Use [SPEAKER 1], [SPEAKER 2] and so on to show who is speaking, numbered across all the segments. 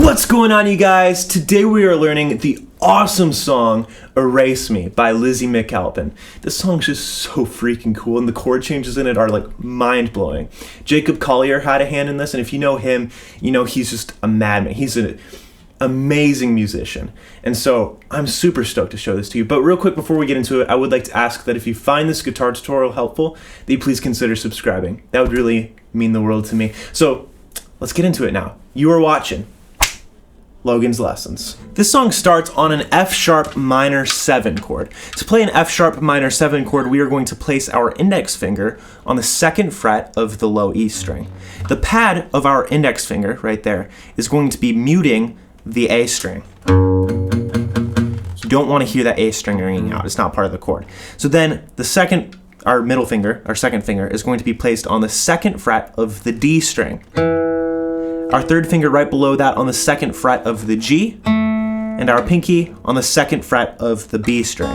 [SPEAKER 1] What's going on, you guys? Today we are learning the awesome song Erase Me by Lizzy Mcalpine. This song's just so freaking cool, and the chord changes in it are like mind-blowing. Jacob Collier had a hand in this, and if you know him, you know he's just a madman. He's an amazing musician, and so I'm super stoked to show this to you. But real quick before we get into it, I would like to ask that if you find this guitar tutorial helpful, that you please consider subscribing. That would really mean the world to me. So let's get into it now. You are watching Logan's Lessons. This song starts on an F sharp minor 7 chord. To play an F sharp minor 7 chord, we are going to place our index finger on the 2nd fret of the low E string. The pad of our index finger, right there, is going to be muting the A string. You don't want to hear that A string ringing out. It's not part of the chord. So then our middle finger, our 2nd finger, is going to be placed on the 2nd fret of the D string. Our 3rd finger right below that on the 2nd fret of the G, and our pinky on the 2nd fret of the B string.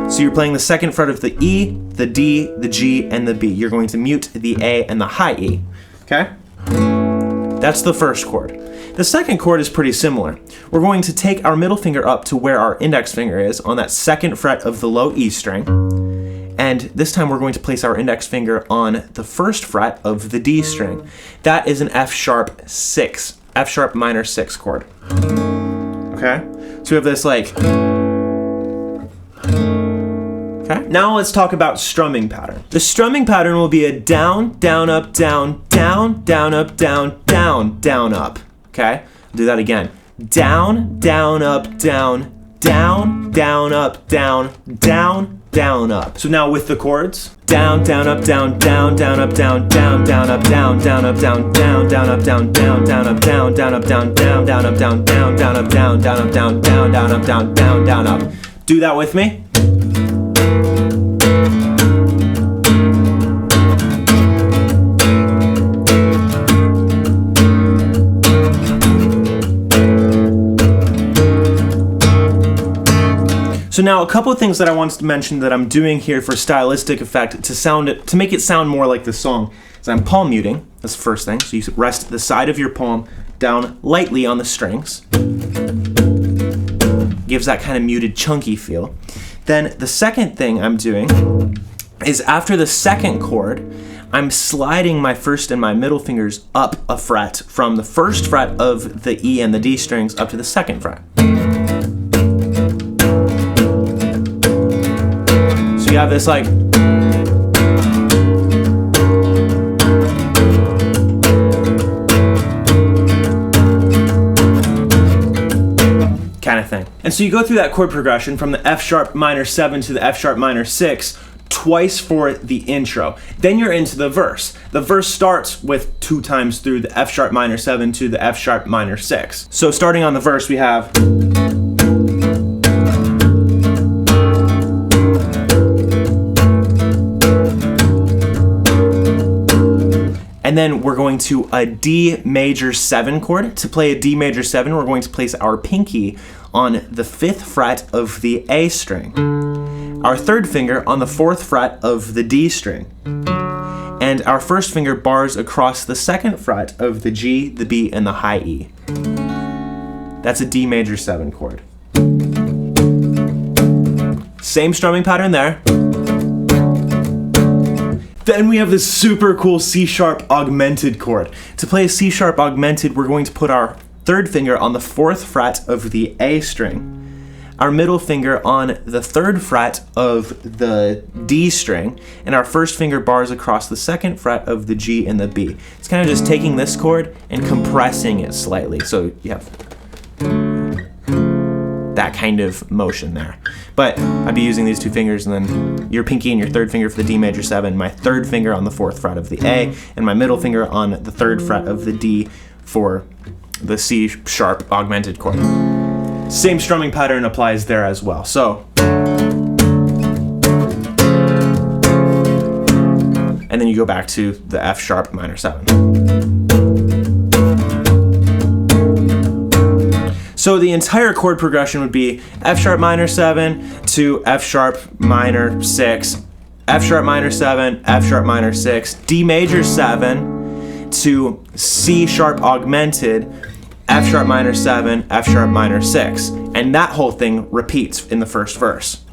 [SPEAKER 1] So you're playing the 2nd fret of the E, the D, the G, and the B. You're going to mute the A and the high E, okay? That's the first chord. The second chord is pretty similar. We're going to take our middle finger up to where our index finger is on that 2nd fret of the low E string, and this time we're going to place our index finger on the 1st fret of the D string. That is an F sharp minor 6 chord. Okay? So we have this like... Okay? Now let's talk about strumming pattern. The strumming pattern will be a down, down, up, down, down, down, up, down, down, down, up. Okay? I'll do that again. Down, down, up, down, down, down, up, down, down, down, up. So now with the chords, down, down, up, down, down, down, up, down, down, down, up, down, down, up, down, down, down, up, down, down, down, up, down, down, up, down, down, down, up, down, down, down, up, down, down, up, down, down, down, up, down, down, down, up. Do that with me. So now a couple of things that I wanted to mention that I'm doing here for stylistic effect to make it sound more like the song is I'm palm muting. That's the first thing. So you rest the side of your palm down lightly on the strings. Gives that kind of muted, chunky feel. Then the second thing I'm doing is after the 2nd chord, I'm sliding my 1st and my middle fingers up a fret from the 1st fret of the E and the D strings up to the 2nd fret. You have this like kind of thing. And so you go through that chord progression from the F sharp minor 7 to the F sharp minor 6 twice for the intro. Then you're into the verse. The verse starts with 2 times through the F sharp minor 7 to the F sharp minor 6. So starting on the verse we have, and then we're going to a D major 7 chord. To play a D major 7, we're going to place our pinky on the 5th fret of the A string, our 3rd finger on the 4th fret of the D string, and our 1st finger bars across the 2nd fret of the G, the B, and the high E. That's a D major 7 chord. Same strumming pattern there. Then we have this super cool C sharp augmented chord. To play a C sharp augmented, we're going to put our 3rd finger on the 4th fret of the A string, our middle finger on the 3rd fret of the D string, and our 1st finger bars across the 2nd fret of the G and the B. It's kind of just taking this chord and compressing it slightly. So you have that kind of motion there. But I'd be using these 2 fingers, and then your pinky and your 3rd finger for the D major 7, my 3rd finger on the 4th fret of the A, and my middle finger on the 3rd fret of the D for the C sharp augmented chord. Same strumming pattern applies there as well. So, and then you go back to the F sharp minor 7. So the entire chord progression would be F sharp minor 7 to F sharp minor 6, F sharp minor 7, F sharp minor 6, D major 7, to C sharp augmented, F sharp minor 7, F sharp minor 6. And that whole thing repeats in the first verse.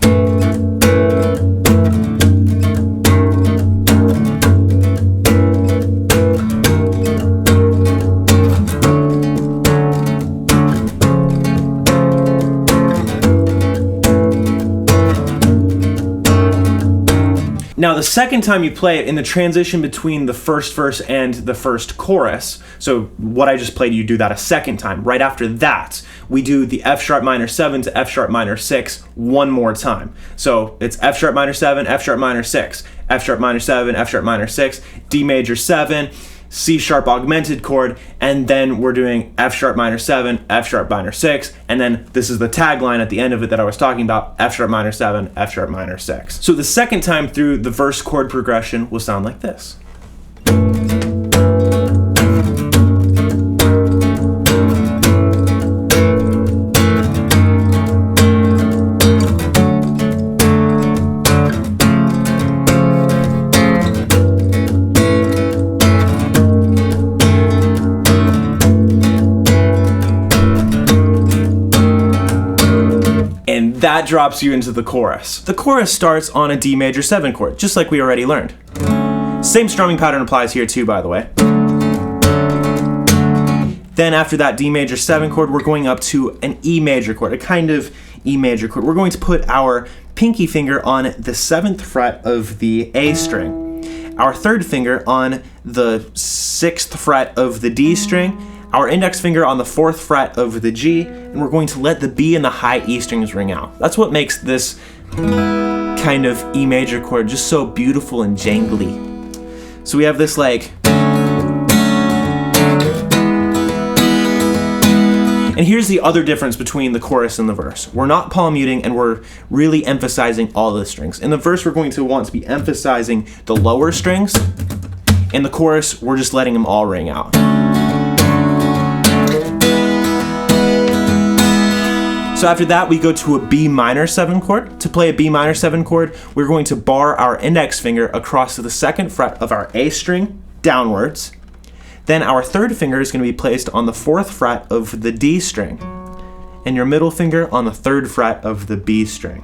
[SPEAKER 1] Now, the second time you play it, in the transition between the first verse and the first chorus, so what I just played, you do that a second time. Right after that, we do the F sharp minor 7 to F sharp minor 6 one more time. So it's F sharp minor 7, F sharp minor 6, F sharp minor 7, F sharp minor 6, D major 7, C sharp augmented chord, and then we're doing F sharp minor 7, F sharp minor 6, and then this is the tagline at the end of it that I was talking about, F sharp minor 7, F sharp minor 6. So the second time through, the verse chord progression will sound like this. That drops you into the chorus. The chorus starts on a D major 7 chord, just like we already learned. Same strumming pattern applies here too, by the way. Then after that D major 7 chord, we're going up to an E major chord, a kind of E major chord. We're going to put our pinky finger on the 7th fret of the A string, our third finger on the 6th fret of the D string, our index finger on the 4th fret of the G, and we're going to let the B and the high E strings ring out. That's what makes this kind of E major chord just so beautiful and jangly. So we have this like... And here's the other difference between the chorus and the verse. We're not palm muting, and we're really emphasizing all the strings. In the verse, we're going to want to be emphasizing the lower strings. In the chorus, we're just letting them all ring out. So after that, we go to a B minor 7 chord. To play a B minor 7 chord, we're going to bar our index finger across to the 2nd fret of our A string downwards. Then our third finger is going to be placed on the 4th fret of the D string, and your middle finger on the 3rd fret of the B string.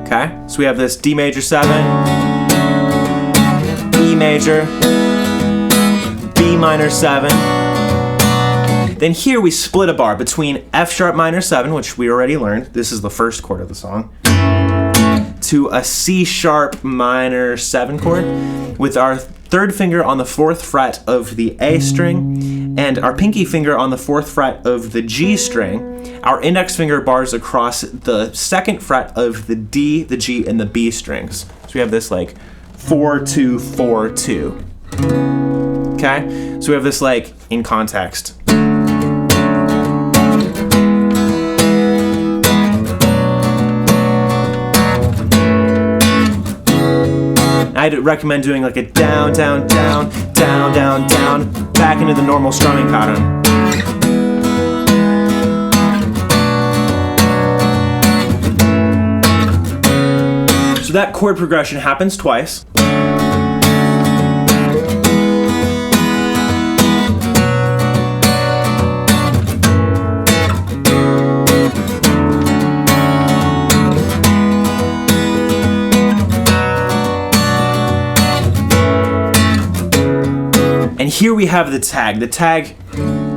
[SPEAKER 1] Okay, so we have this D major 7, E major, B minor 7. Then here we split a bar between F sharp minor 7, which we already learned, this is the first chord of the song, to a C sharp minor 7 chord with our third finger on the 4th fret of the A string and our pinky finger on the 4th fret of the G string. Our index finger bars across the 2nd fret of the D, the G, and the B strings. So we have this like 4-2-4-2. Okay? So we have this like in context. I'd recommend doing like a down, down, down, down, down, down, back into the normal strumming pattern. So that chord progression happens twice. And here we have the tag. The tag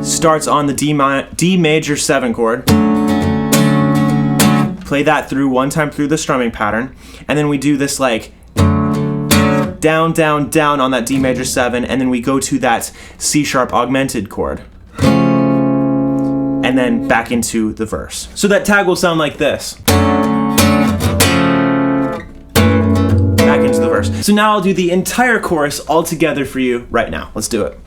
[SPEAKER 1] starts on the D major 7 chord. Play that through one time through the strumming pattern. And then we do this like down, down, down on that D major 7. And then we go to that C sharp augmented chord. And then back into the verse. So that tag will sound like this. Back into the verse. So now I'll do the entire chorus all together for you right now. Let's do it.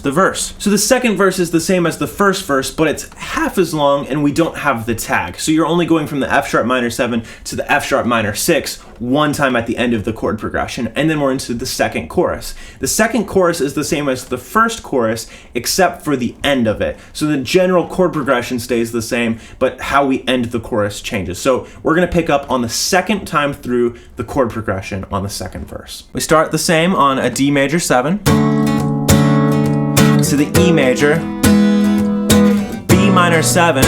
[SPEAKER 1] the verse. So the second verse is the same as the first verse, but it's half as long and we don't have the tag. So you're only going from the F sharp minor 7 to the F sharp minor 6 one time at the end of the chord progression, and then we're into the second chorus. The second chorus is the same as the first chorus except for the end of it. So the general chord progression stays the same, but how we end the chorus changes. So we're going to pick up on the second time through the chord progression on the second verse. We start the same on a D major 7 to the E major, B minor 7,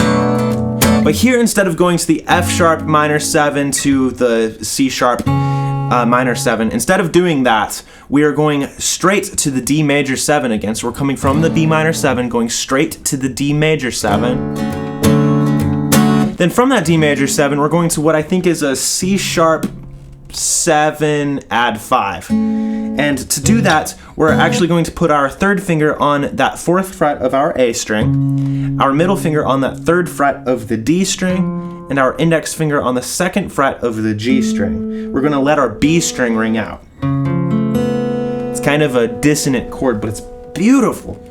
[SPEAKER 1] but here instead of going to the F sharp minor 7 to the C sharp minor 7, instead of doing that, we are going straight to the D major 7 again. So we're coming from the B minor 7, going straight to the D major 7. Then from that D major 7, we're going to what I think is a C sharp 7 add 5. And to do that, we're actually going to put our third finger on that 4th fret of our A string, our middle finger on that 3rd fret of the D string, and our index finger on the 2nd fret of the G string. We're going to let our B string ring out. It's kind of a dissonant chord, but it's beautiful.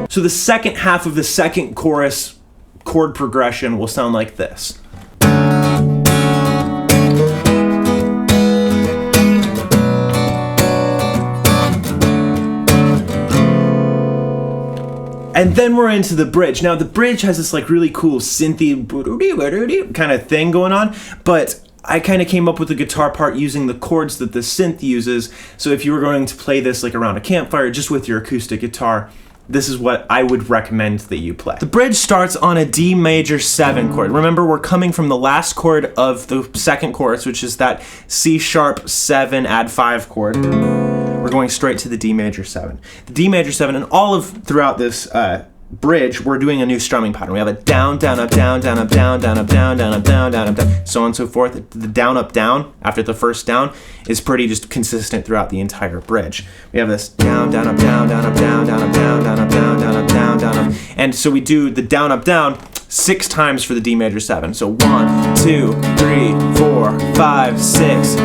[SPEAKER 1] So the second half of the second chorus chord progression will sound like this. And then we're into the bridge. Now the bridge has this like really cool synthy kind of thing going on, but I kind of came up with the guitar part using the chords that the synth uses. So if you were going to play this like around a campfire just with your acoustic guitar, this is what I would recommend that you play. The bridge starts on a D major 7 chord. Remember, we're coming from the last chord of the second chorus, which is that C sharp 7 add 5 chord. We're going straight to the D major 7. The D major 7, and all of throughout this bridge, we're doing a new strumming pattern. We have a down, down, up, down, down, up, down, down, up, down, down, up, down, down, up, down, so on and so forth. The down, up, down after the first down is pretty just consistent throughout the entire bridge. We have this down, down, up, down, down, up, down, down, up, down, down, up, down, down, up, down, down, up. And so we do the down, up, down 6 times for the D major 7. So 1, 2, 3, 4, 5, 6.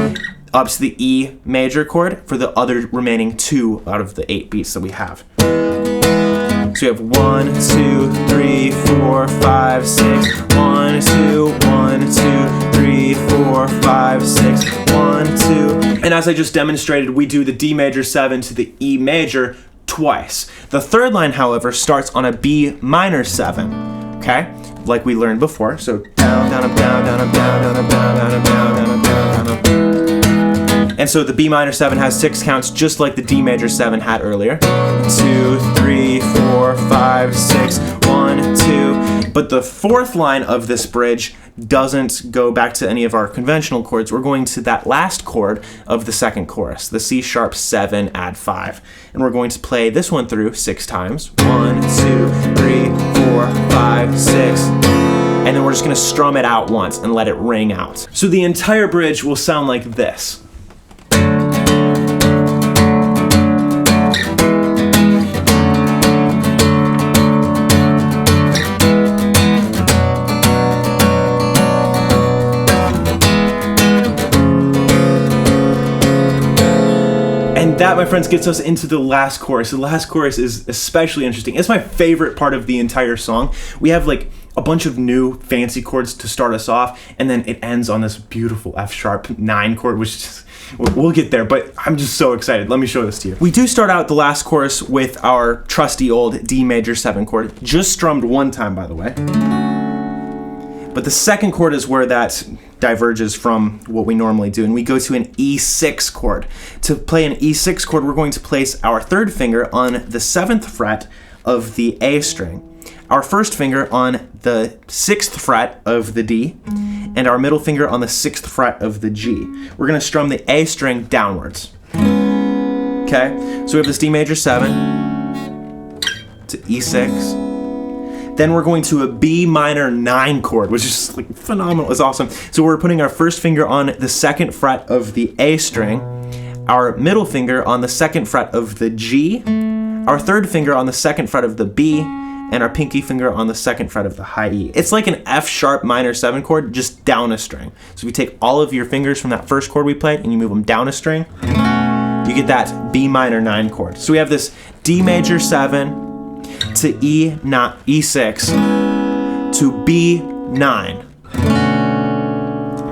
[SPEAKER 1] Up to the E major chord for the other remaining 2 out of the 8 beats that we have. So we have 1, 2, 3, 4, 5, 6. 1, 2, 1, 2, 3, 4, 5, 6. 1, 2. And as I just demonstrated, we do the D major 7 to the E major twice. The third line, however, starts on a B minor 7. Okay? Like we learned before. So down, down, up, down, down, up, down, down, up, down, down, up, down, down, up, down, down, up. And so the B minor 7 has 6 counts just like the D major 7 had earlier. 2, 3, 4, 5, 6, 1, 2. But the fourth line of this bridge doesn't go back to any of our conventional chords. We're going to that last chord of the second chorus, the C sharp 7 add 5. And we're going to play this one through 6 times. 1, 2, 3, 4, 5, 6. And then we're just gonna strum it out once and let it ring out. So the entire bridge will sound like this. And that, my friends, gets us into the last chorus. The last chorus is especially interesting. It's my favorite part of the entire song. We have like a bunch of new fancy chords to start us off, and then it ends on this beautiful F sharp 9 chord, which is, we'll get there, but I'm just so excited. Let me show this to you. We do start out the last chorus with our trusty old D major 7 chord, just strummed 1 time, by the way. But the second chord is where that diverges from what we normally do, and we go to an E6 chord. To play an E6 chord, we're going to place our third finger on the 7th fret of the A string, our first finger on the 6th fret of the D, and our middle finger on the 6th fret of the G. We're gonna strum the A string downwards. Okay, so we have this D major 7 to E6. Then we're going to a B minor 9 chord, which is like phenomenal. It's awesome. So we're putting our first finger on the 2nd fret of the A string, our middle finger on the 2nd fret of the G, our third finger on the 2nd fret of the B, and our pinky finger on the 2nd fret of the high E. It's like an F sharp minor 7 chord, just down a string. So if you take all of your fingers from that first chord we played and you move them down a string, you get that B minor 9 chord. So we have this D major 7 to E6 to B9.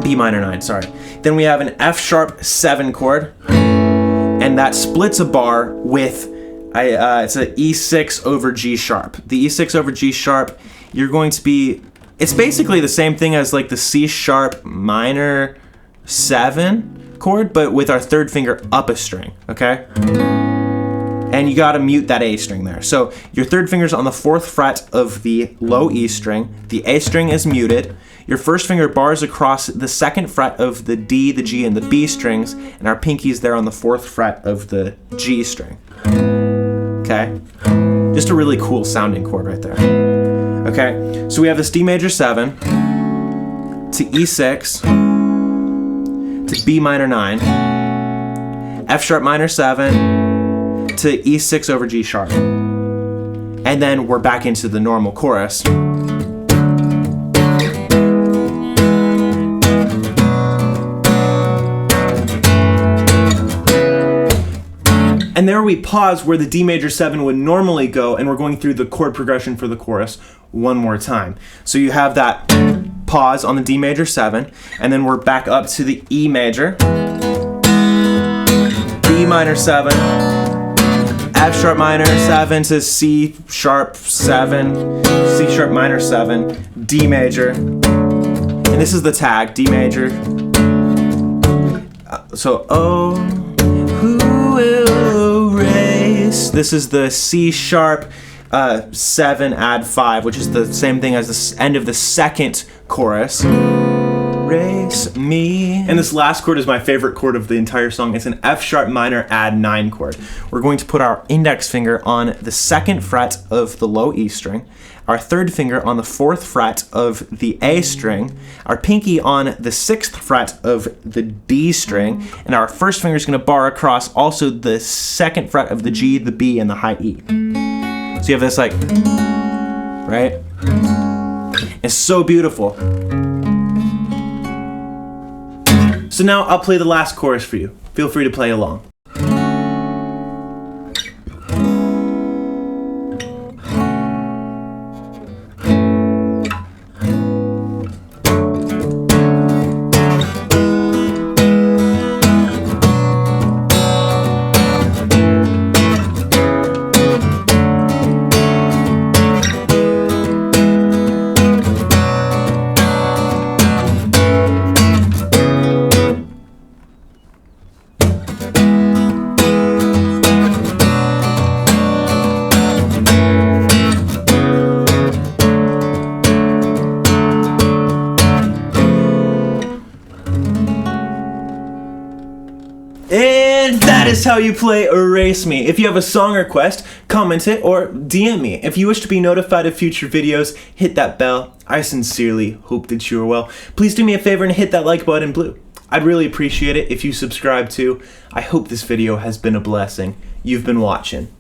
[SPEAKER 1] B minor 9, sorry. Then we have an F sharp 7 chord, and that splits a bar with it's an E6 over G sharp. The E6 over G sharp, you're going to be, it's basically the same thing as like the C sharp minor 7 chord, but with our third finger up a string, okay? And you gotta mute that A string there. So your third finger's on the 4th fret of the low E string, the A string is muted, your first finger bars across the 2nd fret of the D, the G, and the B strings, and our pinky's there on the 4th fret of the G string. Okay? Just a really cool sounding chord right there. Okay, so we have this D major 7 to E6 to B minor 9, F sharp minor 7 to E6 over G sharp. And then we're back into the normal chorus. And there we pause where the D major 7 would normally go, and we're going through the chord progression for the chorus one more time. So you have that pause on the D major 7, and then we're back up to the E major, B minor 7, F sharp minor 7 to C sharp 7, C sharp minor 7, D major, and this is the tag, D major. So, oh, who will erase? This is the C sharp 7 add 5, which is the same thing as the end of the second chorus. Erase me. And this last chord is my favorite chord of the entire song. It's an F sharp minor add 9 chord. We're going to put our index finger on the 2nd fret of the low E string, our third finger on the 4th fret of the A string, our pinky on the 6th fret of the D string, and our first finger is going to bar across also the 2nd fret of the G, the B, and the high E. So you have this like, right? It's so beautiful. So now I'll play the last chorus for you. Feel free to play along. And that is how you play Erase Me. If you have a song request, comment it or DM me. If you wish to be notified of future videos, hit that bell. I sincerely hope that you are well. Please do me a favor and hit that like button in blue. I'd really appreciate it if you subscribe too. I hope this video has been a blessing. You've been watching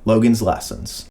[SPEAKER 1] Logan's Lessons.